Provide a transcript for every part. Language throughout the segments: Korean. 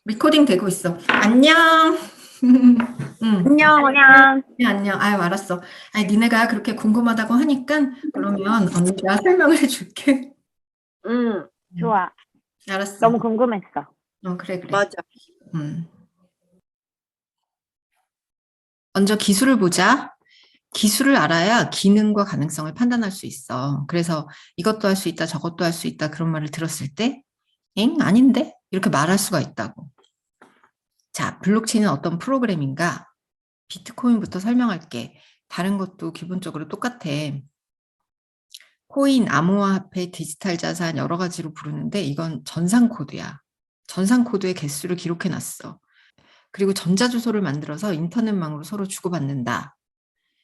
리코딩 되고 있어. 안녕. 응. 안녕, 안녕. 네, 안녕. 아유, 알았어. 아니, 니네가 그렇게 궁금하다고 하니까 그러면 언니가 설명을 해줄게. 응. 좋아. 알았어. 너무 궁금했어. 그래, 그래. 맞아. 음. 먼저 기술을 보자. 기술을 알아야 기능과 가능성을 판단할 수 있어. 그래서 이것도 할 수 있다, 저것도 할 수 있다 그런 말을 들었을 때, 엥? 아닌데? 이렇게 말할 수가 있다고. 자, 블록체인은 어떤 프로그램인가? 비트코인부터 설명할게. 다른 것도 기본적으로 똑같아. 코인, 암호화폐, 디지털 자산 여러 가지로 부르는데 이건 전산 코드야. 전산 코드의 개수를 기록해 놨어. 그리고 전자주소를 만들어서 인터넷망으로 서로 주고받는다.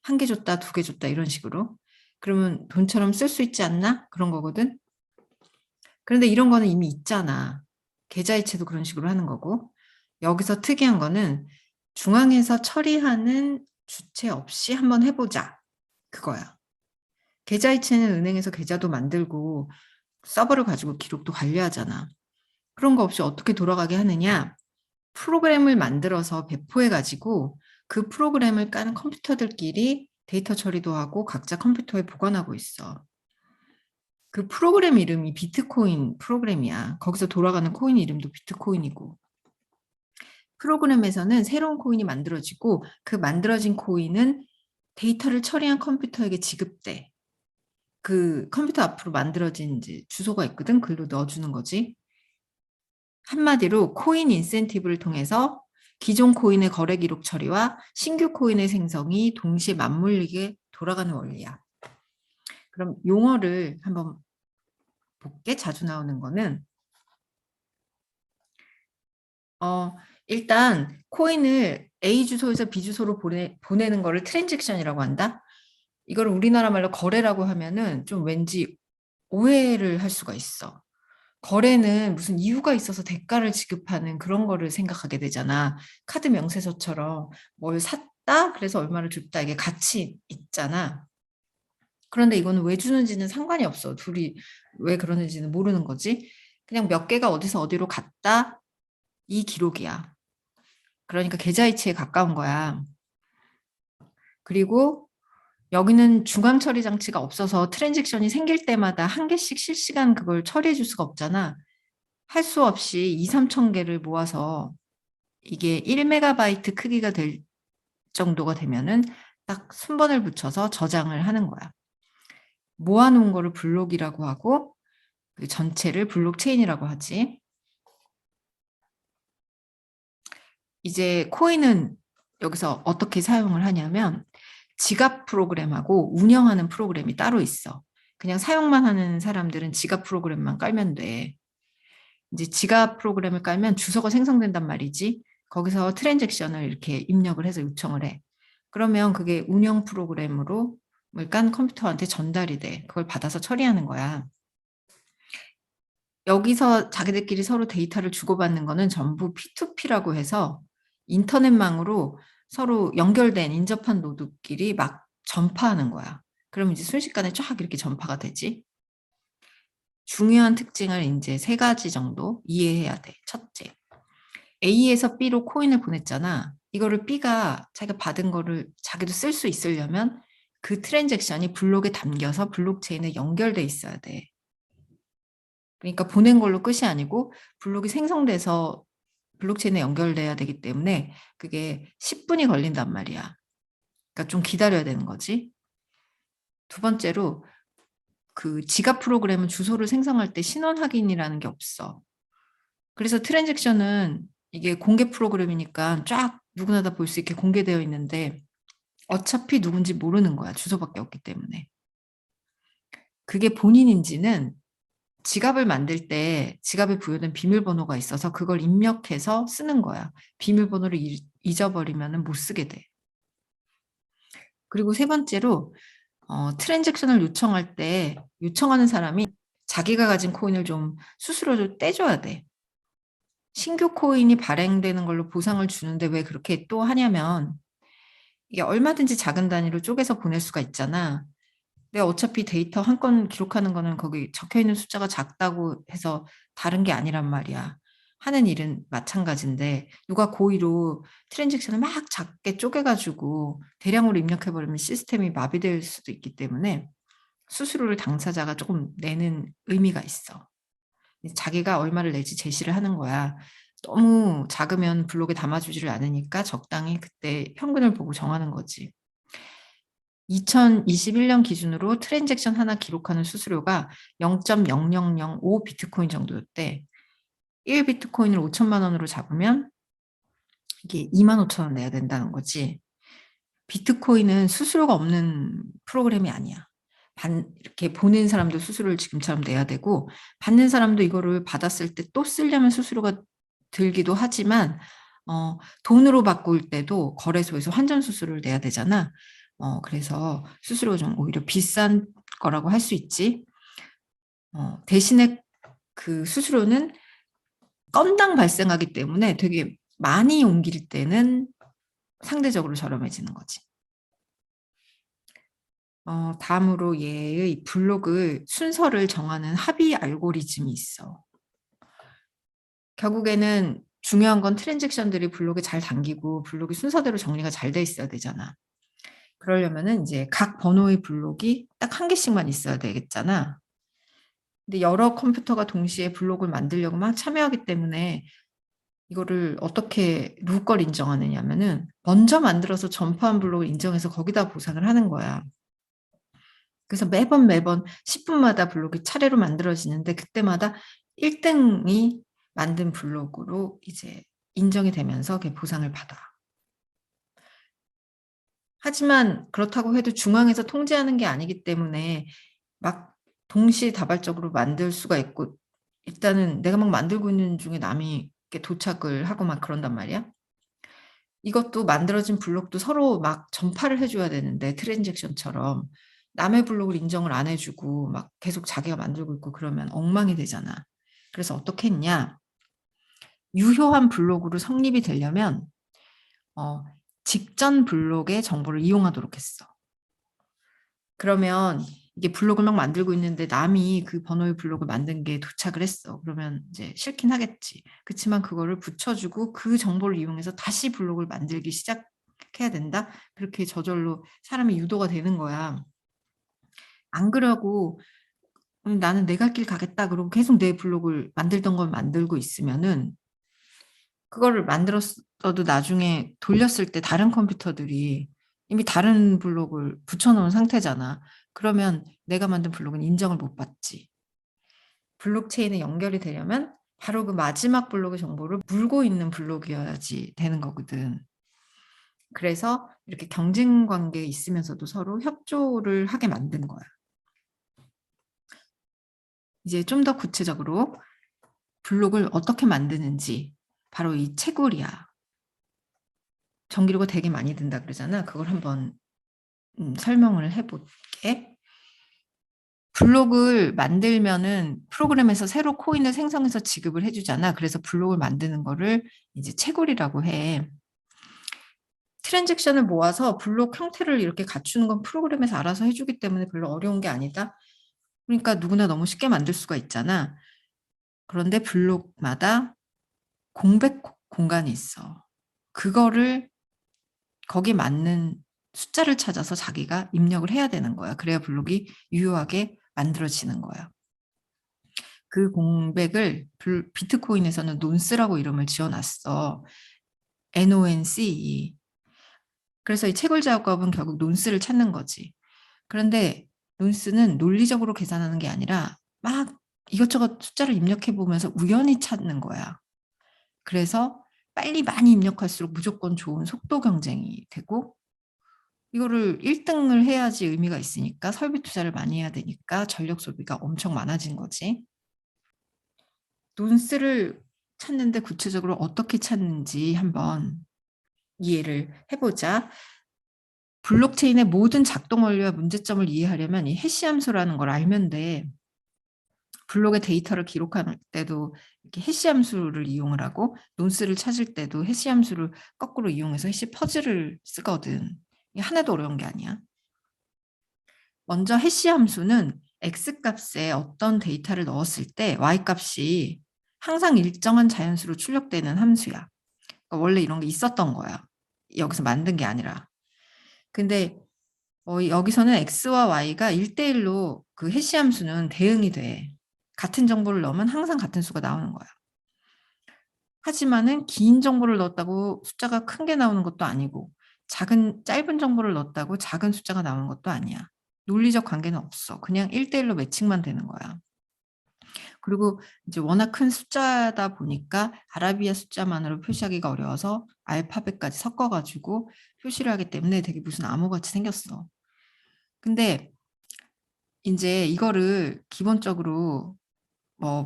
한 개 줬다, 두 개 줬다 이런 식으로. 그러면 돈처럼 쓸 수 있지 않나? 그런 거거든. 그런데 이런 거는 이미 있잖아. 계좌이체도 그런 식으로 하는 거고. 여기서 특이한 거는 중앙에서 처리하는 주체 없이 한번 해보자. 그거야. 계좌이체는 은행에서 계좌도 만들고 서버를 가지고 기록도 관리하잖아. 그런 거 없이 어떻게 돌아가게 하느냐? 프로그램을 만들어서 배포해가지고 그 프로그램을 깐 컴퓨터들끼리 데이터 처리도 하고 각자 컴퓨터에 보관하고 있어. 그 프로그램 이름이 비트코인 프로그램이야. 거기서 돌아가는 코인 이름도 비트코인이고. 프로그램에서는 새로운 코인이 만들어지고 그 만들어진 코인은 데이터를 처리한 컴퓨터에게 지급돼. 그 컴퓨터 앞으로 만들어진 이제 주소가 있거든. 글로 넣어주는 거지. 한마디로 코인 인센티브를 통해서 기존 코인의 거래 기록 처리와 신규 코인의 생성이 동시에 맞물리게 돌아가는 원리야. 그럼 용어를 한번 볼게. 자주 나오는 거는 일단 코인을 A 주소에서 B 주소로 보내는 거를 트랜잭션이라고 한다. 이걸 우리나라 말로 거래라고 하면은 좀 왠지 오해를 할 수가 있어. 거래는 무슨 이유가 있어서 대가를 지급하는 그런 거를 생각하게 되잖아. 카드 명세서처럼 뭘 샀다? 그래서 얼마를 줬다. 이게 가치 있잖아. 그런데 이거는 왜 주는지는 상관이 없어. 둘이 왜 그러는지는 모르는 거지. 그냥 몇 개가 어디서 어디로 갔다? 이 기록이야. 그러니까 계좌이체에 가까운 거야. 그리고 여기는 중앙 처리 장치가 없어서 트랜잭션이 생길 때마다 한 개씩 실시간 그걸 처리해 줄 수가 없잖아. 할 수 없이 2, 3천 개를 모아서 이게 1메가바이트 크기가 될 정도가 되면은 딱 순번을 붙여서 저장을 하는 거야. 모아놓은 거를 블록이라고 하고 그 전체를 블록체인이라고 하지. 이제 코인은 여기서 어떻게 사용을 하냐면 지갑 프로그램하고 운영하는 프로그램이 따로 있어. 그냥 사용만 하는 사람들은 지갑 프로그램만 깔면 돼. 이제 지갑 프로그램을 깔면 주소가 생성된단 말이지. 거기서 트랜잭션을 이렇게 입력을 해서 요청을 해. 그러면 그게 운영 프로그램으로 깐 컴퓨터한테 전달이 돼. 그걸 받아서 처리하는 거야. 여기서 자기들끼리 서로 데이터를 주고받는 거는 전부 P2P라고 해서 인터넷망으로 서로 연결된 인접한 노드끼리 막 전파하는 거야. 그럼 이제 순식간에 쫙 이렇게 전파가 되지. 중요한 특징을 이제 세 가지 정도 이해해야 돼. 첫째, A에서 B로 코인을 보냈잖아. 이거를 B가 자기가 받은 거를 자기도 쓸 수 있으려면 그 트랜잭션이 블록에 담겨서 블록체인에 연결돼 있어야 돼. 그러니까 보낸 걸로 끝이 아니고 블록이 생성돼서 블록체인에 연결돼야 되기 때문에 그게 10분이 걸린단 말이야. 그러니까 좀 기다려야 되는 거지. 두 번째로 그 지갑 프로그램은 주소를 생성할 때 신원 확인이라는 게 없어. 그래서 트랜잭션은 이게 공개 프로그램이니까 쫙 누구나 다 볼 수 있게 공개되어 있는데 어차피 누군지 모르는 거야. 주소밖에 없기 때문에. 그게 본인인지는 지갑을 만들 때 지갑에 부여된 비밀번호가 있어서 그걸 입력해서 쓰는 거야. 비밀번호를 잊어버리면 못 쓰게 돼. 그리고 세 번째로 트랜잭션을 요청할 때 요청하는 사람이 자기가 가진 코인을 좀 수수료를 떼줘야 돼. 신규 코인이 발행되는 걸로 보상을 주는데 왜 그렇게 또 하냐면 이게 얼마든지 작은 단위로 쪼개서 보낼 수가 있잖아. 근데 어차피 데이터 한 건 기록하는 거는 거기 적혀 있는 숫자가 작다고 해서 다른 게 아니란 말이야. 하는 일은 마찬가지인데 누가 고의로 트랜잭션을 막 작게 쪼개가지고 대량으로 입력해버리면 시스템이 마비될 수도 있기 때문에 수수료를 당사자가 조금 내는 의미가 있어. 자기가 얼마를 내지 제시를 하는 거야. 너무 작으면 블록에 담아주지를 않으니까 적당히 그때 평균을 보고 정하는 거지. 2021년 기준으로 트랜잭션 하나 기록하는 수수료가 0.0005 비트코인 정도였대. 1 비트코인을 5천만 원으로 잡으면 이게 25,000원 내야 된다는 거지. 비트코인은 수수료가 없는 프로그램이 아니야. 이렇게 보낸 사람도 수수료를 지금처럼 내야 되고, 받는 사람도 이거를 받았을 때 또 쓰려면 수수료가 들기도 하지만, 돈으로 바꿀 때도 거래소에서 환전 수수료를 내야 되잖아. 그래서 수수료가 좀 오히려 비싼 거라고 할 수 있지. 대신에 그 수수료는 건당 발생하기 때문에 되게 많이 옮길 때는 상대적으로 저렴해지는 거지. 다음으로 얘의 블록을 순서를 정하는 합의 알고리즘이 있어. 결국에는 중요한 건 트랜잭션들이 블록에 잘 담기고 블록이 순서대로 정리가 잘 돼 있어야 되잖아. 그러려면은 이제 각 번호의 블록이 딱 한 개씩만 있어야 되겠잖아. 근데 여러 컴퓨터가 동시에 블록을 만들려고 막 참여하기 때문에 이거를 어떻게 누구 걸 인정하느냐면은 먼저 만들어서 전파한 블록을 인정해서 거기다 보상을 하는 거야. 그래서 매번 10분마다 블록이 차례로 만들어지는데 그때마다 1등이 만든 블록으로 이제 인정이 되면서 보상을 받아. 하지만 그렇다고 해도 중앙에서 통제하는 게 아니기 때문에 막 동시다발적으로 만들 수가 있고, 일단은 내가 막 만들고 있는 중에 남이 이렇게 도착을 하고 막 그런단 말이야. 이것도 만들어진 블록도 서로 막 전파를 해줘야 되는데 트랜잭션처럼 남의 블록을 인정을 안 해주고 막 계속 자기가 만들고 있고 그러면 엉망이 되잖아. 그래서 어떻게 했냐. 유효한 블록으로 성립이 되려면 직전 블록의 정보를 이용하도록 했어. 그러면 이게 블록을 막 만들고 있는데 남이 그 번호의 블록을 만든 게 도착을 했어. 그러면 이제 싫긴 하겠지. 그렇지만 그거를 붙여주고 그 정보를 이용해서 다시 블록을 만들기 시작해야 된다. 그렇게 저절로 사람이 유도가 되는 거야. 안 그러고 나는 내 갈 길 가겠다 그러고 계속 내 블록을 만들던 걸 만들고 있으면은 그거를 만들었어도 나중에 돌렸을 때 다른 컴퓨터들이 이미 다른 블록을 붙여놓은 상태잖아. 그러면 내가 만든 블록은 인정을 못 받지. 블록체인에 연결이 되려면 바로 그 마지막 블록의 정보를 물고 있는 블록이어야지 되는 거거든. 그래서 이렇게 경쟁 관계에 있으면서도 서로 협조를 하게 만든 거야. 이제 좀 더 구체적으로 블록을 어떻게 만드는지 바로 이 채굴이야. 전기료가 되게 많이 든다 그러잖아. 그걸 한번 설명을 해볼게. 블록을 만들면은 프로그램에서 새로 코인을 생성해서 지급을 해주잖아. 그래서 블록을 만드는 거를 이제 채굴이라고 해. 트랜잭션을 모아서 블록 형태를 이렇게 갖추는 건 프로그램에서 알아서 해주기 때문에 별로 어려운 게 아니다. 그러니까 누구나 너무 쉽게 만들 수가 있잖아. 그런데 블록마다 공백 공간이 있어. 그거를 거기에 맞는 숫자를 찾아서 자기가 입력을 해야 되는 거야. 그래야 블록이 유효하게 만들어지는 거야. 그 공백을 비트코인에서는 논스라고 이름을 지어놨어. NONCE. 그래서 이 채굴 작업은 결국 논스를 찾는 거지. 그런데 논스는 논리적으로 계산하는 게 아니라 막 이것저것 숫자를 입력해 보면서 우연히 찾는 거야. 그래서 빨리 많이 입력할수록 무조건 좋은 속도 경쟁이 되고, 이거를 1등을 해야지 의미가 있으니까 설비 투자를 많이 해야 되니까 전력 소비가 엄청 많아진 거지. 논스를 찾는데 구체적으로 어떻게 찾는지 한번 이해를 해보자. 블록체인의 모든 작동 원리와 문제점을 이해하려면 이 해시 함수라는 걸 알면 돼. 블록의 데이터를 기록할 때도 이렇게 해시 함수를 이용을 하고 논스를 찾을 때도 해시 함수를 거꾸로 이용해서 해시 퍼즐을 쓰거든. 이게 하나도 어려운 게 아니야. 먼저 해시 함수는 x 값에 어떤 데이터를 넣었을 때 y 값이 항상 일정한 자연수로 출력되는 함수야. 그러니까 원래 이런 게 있었던 거야. 여기서 만든 게 아니라. 근데 여기서는 x와 y가 1대1로 그 해시 함수는 대응이 돼. 같은 정보를 넣으면 항상 같은 수가 나오는 거야. 하지만은 긴 정보를 넣었다고 숫자가 큰 게 나오는 것도 아니고 짧은 정보를 넣었다고 작은 숫자가 나오는 것도 아니야. 논리적 관계는 없어. 그냥 1대1로 매칭만 되는 거야. 그리고 이제 워낙 큰 숫자다 보니까 아라비아 숫자만으로 표시하기가 어려워서 알파벳까지 섞어 가지고 표시를 하기 때문에 되게 무슨 암호같이 생겼어. 근데 인제 이거를 기본적으로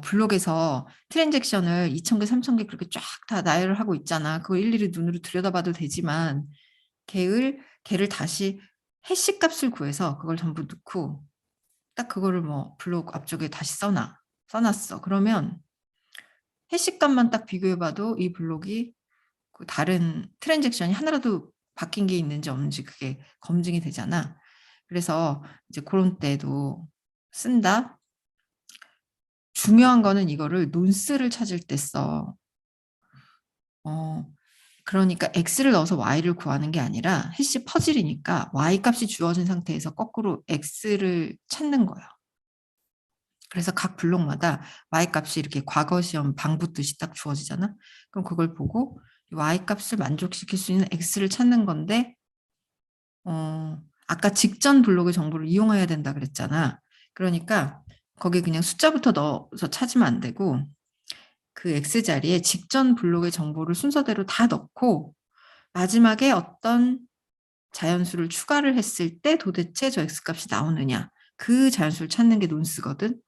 블록에서 트랜잭션을 2,000개 3,000개 그렇게 쫙 다 나열을 하고 있잖아. 그걸 일일이 눈으로 들여다봐도 되지만 걔를 다시 해시 값을 구해서 그걸 전부 넣고 딱 그거를 블록 앞쪽에 다시 써 놨어. 그러면 해시 값만 딱 비교해 봐도 이 블록이 그 다른 트랜잭션이 하나라도 바뀐 게 있는지 없는지 그게 검증이 되잖아. 그래서 이제 고런 때도 쓴다. 중요한 거는 이거를 논스를 찾을 때 써. 그러니까 x를 넣어서 y를 구하는 게 아니라 해시 퍼즐이니까 y 값이 주어진 상태에서 거꾸로 x를 찾는 거야. 그래서 각 블록마다 y 값이 이렇게 과거 시험 방 붙듯이 딱 주어지잖아. 그럼 그걸 보고 y 값을 만족시킬 수 있는 x를 찾는 건데 아까 직전 블록의 정보를 이용해야 된다 그랬잖아. 그러니까 거기에 그냥 숫자부터 넣어서 찾으면 안 되고 그 x 자리에 직전 블록의 정보를 순서대로 다 넣고 마지막에 어떤 자연수를 추가를 했을 때 도대체 저 x 값이 나오느냐. 그 자연수를 찾는 게 논스거든.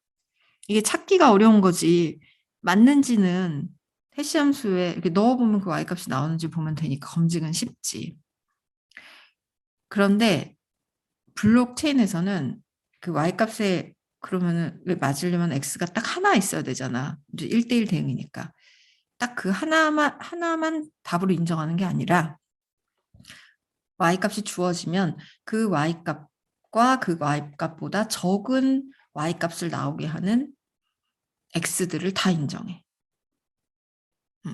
이게 찾기가 어려운 거지. 맞는지는 해시 함수에 이렇게 넣어보면 그 y 값이 나오는지 보면 되니까 검증은 쉽지. 그런데 블록체인에서는 그 y 값에 그러면은 맞으려면 x가 딱 하나 있어야 되잖아. 이제 1대1 대응이니까. 딱 그 하나만 답으로 인정하는 게 아니라 y 값이 주어지면 그 y 값과 그 y 값보다 적은 y 값을 나오게 하는 x들을 다 인정해.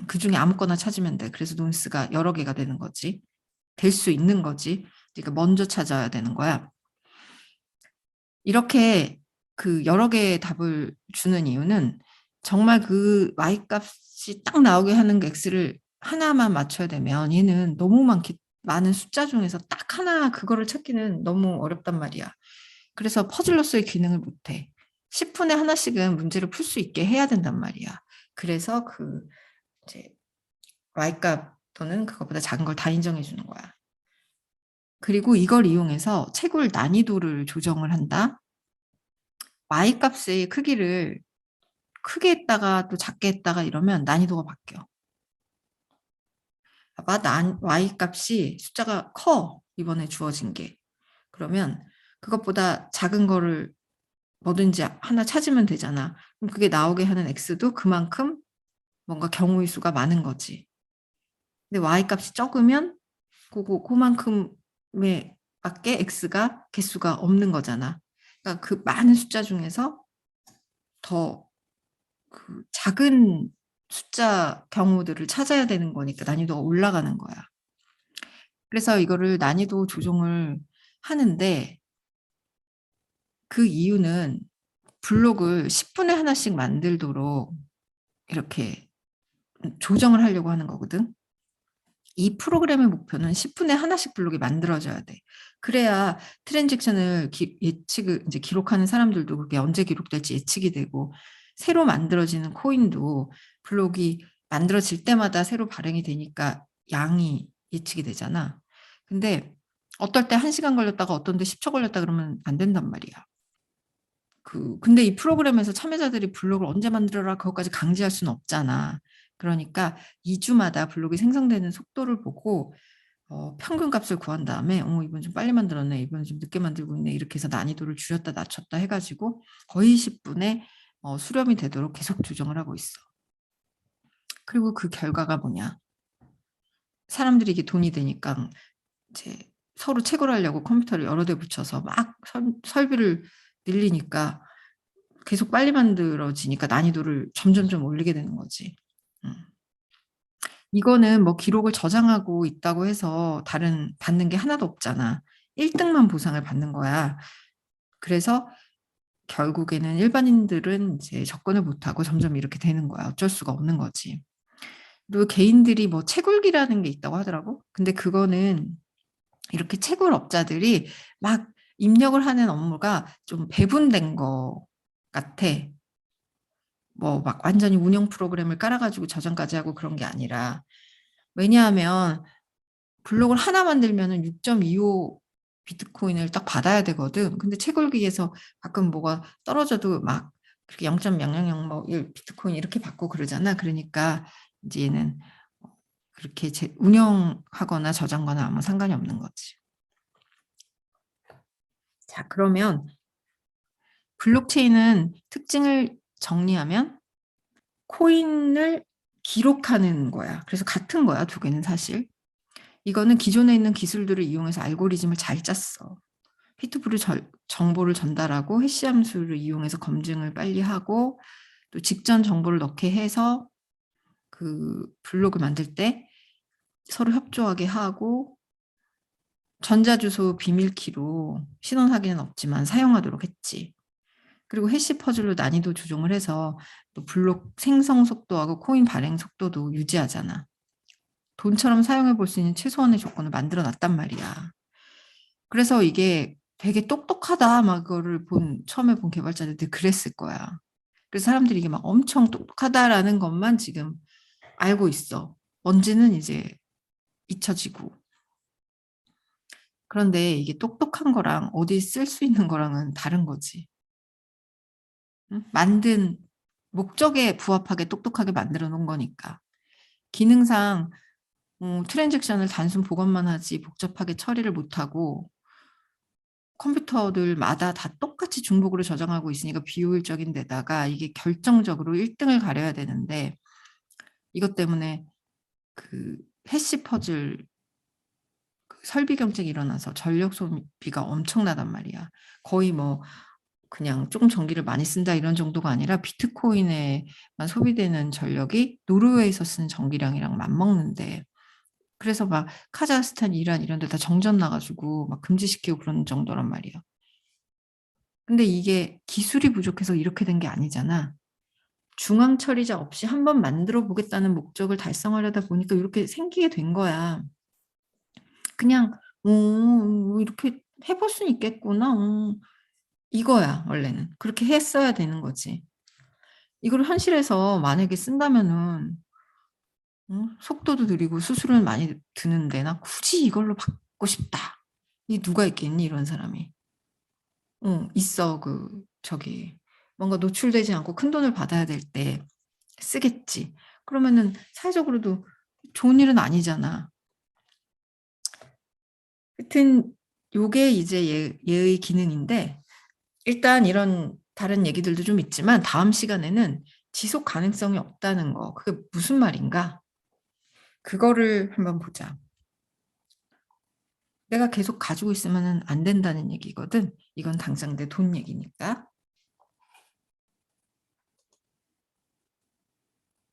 그 중에 아무거나 찾으면 돼. 그래서 논스가 여러 개가 되는 거지. 될 수 있는 거지. 그러니까 먼저 찾아야 되는 거야. 이렇게 그 여러 개의 답을 주는 이유는 정말 그 y 값이 딱 나오게 하는 그 x를 하나만 맞춰야 되면 얘는 너무 많은 숫자 중에서 딱 하나 그거를 찾기는 너무 어렵단 말이야. 그래서 퍼즐로서의 기능을 못해. 10분에 하나씩은 문제를 풀 수 있게 해야 된단 말이야. 그래서 이제 y 값 또는 그것보다 작은 걸 다 인정해 주는 거야. 그리고 이걸 이용해서 채굴 난이도를 조정을 한다. y 값의 크기를 크게 했다가 또 작게 했다가 이러면 난이도가 바뀌어. 봐봐, y 값이 숫자가 커. 이번에 주어진 게. 그러면 그것보다 작은 거를 뭐든지 하나 찾으면 되잖아. 그럼 그게 나오게 하는 x도 그만큼 뭔가 경우의 수가 많은 거지. 근데 y 값이 적으면 그만큼에 밖에 x가 개수가 없는 거잖아. 그러니까 그 많은 숫자 중에서 더 그 작은 숫자 경우들을 찾아야 되는 거니까 난이도가 올라가는 거야. 그래서 이거를 난이도 조정을 하는데 그 이유는 블록을 10분에 하나씩 만들도록 이렇게 조정을 하려고 하는 거거든. 이 프로그램의 목표는 10분에 하나씩 블록이 만들어져야 돼. 그래야 트랜잭션을 예측을 이제 기록하는 사람들도 그게 언제 기록될지 예측이 되고 새로 만들어지는 코인도 블록이 만들어질 때마다 새로 발행이 되니까 양이 예측이 되잖아. 근데 어떨 때 1시간 걸렸다가 어떤 데 10초 걸렸다 그러면 안 된단 말이야. 근데 이 프로그램에서 참여자들이 블록을 언제 만들어라 그것까지 강제할 수는 없잖아. 그러니까 2주마다 블록이 생성되는 속도를 보고 평균 값을 구한 다음에 이번 좀 빨리 만들었네. 이번 좀 늦게 만들고 있네. 이렇게 해서 난이도를 줄였다 낮췄다 해가지고 거의 10분에 수렴이 되도록 계속 조정을 하고 있어. 그리고 그 결과가 뭐냐. 사람들이 이게 돈이 되니까 이제 서로 채굴하려고 컴퓨터를 여러 대 붙여서 막 설비를 늘리니까 계속 빨리 만들어지니까 난이도를 점점점 올리게 되는 거지. 음. 이거는 뭐 기록을 저장하고 있다고 해서 다른 받는 게 하나도 없잖아. 1 등만 보상을 받는 거야. 그래서 결국에는 일반인들은 이제 접근을 못하고 점점 이렇게 되는 거야. 어쩔 수가 없는 거지. 그리고 개인들이 뭐 채굴기라는 게 있다고 하더라고. 근데 그거는 이렇게 채굴업자들이 막 입력을 하는 업무가 좀 배분된 거 같아. 뭐 막 완전히 운영 프로그램을 깔아 가지고 저장까지 하고 그런 게 아니라. 왜냐하면 블록을 하나 만들면은 6.25 비트코인을 딱 받아야 되거든. 근데 채굴기에서 가끔 뭐가 떨어져도 막 그렇게 0.000 뭐 1 비트코인 이렇게 받고 그러잖아. 그러니까 이제 얘는 그렇게 운영하거나 저장거나 아무 상관이 없는 거지. 자, 그러면 블록체인은 특징을 정리하면 코인을 기록하는 거야. 그래서 같은 거야, 두 개는 사실. 이거는 기존에 있는 기술들을 이용해서 알고리즘을 잘 짰어. P2P로 정보를 전달하고 해시 함수를 이용해서 검증을 빨리 하고 또 직전 정보를 넣게 해서 그 블록을 만들 때 서로 협조하게 하고 전자주소 비밀키로 신원 확인은 없지만 사용하도록 했지. 그리고 해시 퍼즐로 난이도 조정을 해서 또 블록 생성 속도하고 코인 발행 속도도 유지하잖아. 돈처럼 사용해 볼 수 있는 최소한의 조건을 만들어 놨단 말이야. 그래서 이게 되게 똑똑하다 막 그거를 처음에 본 개발자들이 그랬을 거야. 그래서 사람들이 이게 막 엄청 똑똑하다라는 것만 지금 알고 있어. 뭔지는 이제 잊혀지고. 그런데 이게 똑똑한 거랑 어디 쓸 수 있는 거랑은 다른 거지. 응? 만든 목적에 부합하게 똑똑하게 만들어 놓은 거니까. 기능상 트랜잭션을 단순 보관만 하지 복잡하게 처리를 못하고 컴퓨터들마다 다 똑같이 중복으로 저장하고 있으니까 비효율적인 데다가 이게 결정적으로 1등을 가려야 되는데 이것 때문에 그 해시 퍼즐 설비 경쟁이 일어나서 전력 소비가 엄청나단 말이야. 거의 뭐 그냥 조금 전기를 많이 쓴다 이런 정도가 아니라 비트코인에만 소비되는 전력이 노르웨이에서 쓰는 전기량이랑 맞먹는데 그래서 막 카자흐스탄, 이란 이런 데 다 정전 나가지고 막 금지시키고 그런 정도란 말이야. 근데 이게 기술이 부족해서 이렇게 된 게 아니잖아. 중앙 처리자 없이 한번 만들어 보겠다는 목적을 달성하려다 보니까 이렇게 생기게 된 거야. 그냥 이렇게 해볼 수 있겠구나. 이거야 원래는. 그렇게 했어야 되는 거지. 이걸 현실에서 만약에 쓴다면은 속도도 느리고 수수료는 많이 드는데 나 굳이 이걸로 받고 싶다. 이 누가 있겠니 이런 사람이. 있어. 저기 뭔가 노출되지 않고 큰돈을 받아야 될 때 쓰겠지. 그러면은 사회적으로도 좋은 일은 아니잖아. 하여튼 요게 이제 얘의 기능인데 일단 이런 다른 얘기들도 좀 있지만 다음 시간에는 지속 가능성이 없다는 거 그게 무슨 말인가? 그거를 한번 보자. 내가 계속 가지고 있으면은 안 된다는 얘기거든. 이건 당장 내 돈 얘기니까.